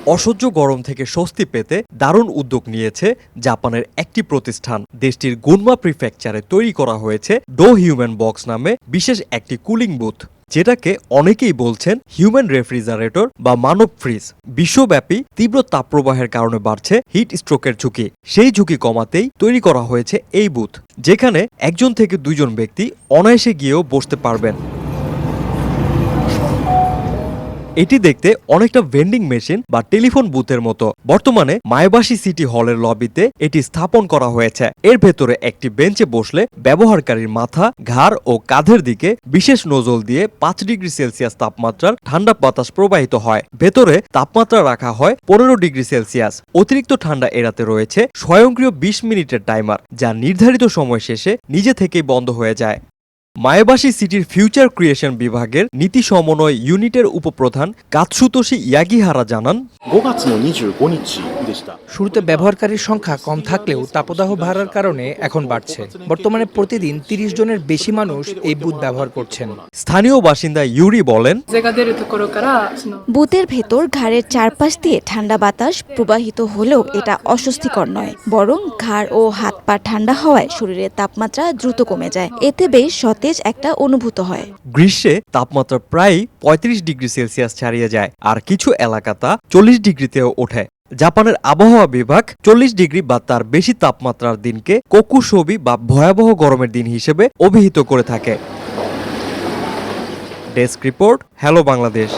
অসহ্য গরম থেকে স্বস্তি পেতে দারুণ উদ্যোগ নিয়েছে জাপানের একটি প্রতিষ্ঠান। দেশটির গুনমা প্রিফেকচারে তৈরি করা হয়েছে ডো হিউম্যান বক্স নামে বিশেষ একটি কুলিং বুথ, যেটাকে অনেকেই বলছেন হিউম্যান রেফ্রিজারেটর বা মানব ফ্রিজ। বিশ্বব্যাপী তীব্র তাপপ্রবাহের কারণে বাড়ছে হিট স্ট্রোকের ঝুঁকি। সেই ঝুঁকি কমাতেই তৈরি করা হয়েছে এই বুথ, যেখানে 1 থেকে 2 ব্যক্তি অনায়াসে গিয়েও বসতে পারবেন। এটি দেখতে অনেকটা ভেন্ডিং মেশিন বা টেলিফোন বুথের মতো। বর্তমানে মায়াবাসী সিটি হলের লবিতে এটি স্থাপন করা হয়েছে। এর ভেতরে একটি বেঞ্চে বসলে ব্যবহারকারীর মাথা, ঘাড় ও কাঁধের দিকে বিশেষ নোজল দিয়ে 5 ডিগ্রি সেলসিয়াস তাপমাত্রার ঠান্ডা বাতাস প্রবাহিত হয়। ভেতরে তাপমাত্রা রাখা হয় 15 ডিগ্রি সেলসিয়াস। অতিরিক্ত ঠান্ডা এড়াতে রয়েছে স্বয়ংক্রিয় 20 মিনিটের টাইমার, যা নির্ধারিত সময় শেষে নিজে থেকেই বন্ধ হয়ে যায়। মায়াবাসী সিটির ফিউচার ক্রিয়েশন বিভাগের নীতি সমন্বয় ইউনিটের উপপ্রধান কাতসুতোশি ইয়াগিহারা জানান, শুরুতে ব্যবহারকারীর সংখ্যা কম থাকলেও তাপদাহ বাড়ার কারণে এখন বাড়ছে। বর্তমানে প্রতিদিন 30 জনের বেশি মানুষ এই বুথ ব্যবহার করছেন। স্থানীয় বাসিন্দা ইউরি বলেন, বুথের ভেতর ঘাড়ের চারপাশ দিয়ে ঠান্ডা বাতাস প্রবাহিত হলেও এটা অস্বস্তিকর নয়, বরং ঘাড় ও হাত পা ঠান্ডা হওয়ায় শরীরের তাপমাত্রা দ্রুত কমে যায়। এতে বেশ সতেজ একটা অনুভূত হয়। গ্রীষ্মে তাপমাত্রা প্রায় 35 ডিগ্রি সেলসিয়াস ছাড়িয়ে যায়, আর কিছু এলাকা তা 40 ডিগ্রিতেও ওঠে। জাপানের আবহাওয়া বিভাগ 40 ডিগ্রি বা তার বেশি তাপমাত্রার দিনকে কোকুশোবি বা ভয়াবহ গরমের দিন হিসেবে অভিহিত করে থাকে। Desk report, hello Bangladesh.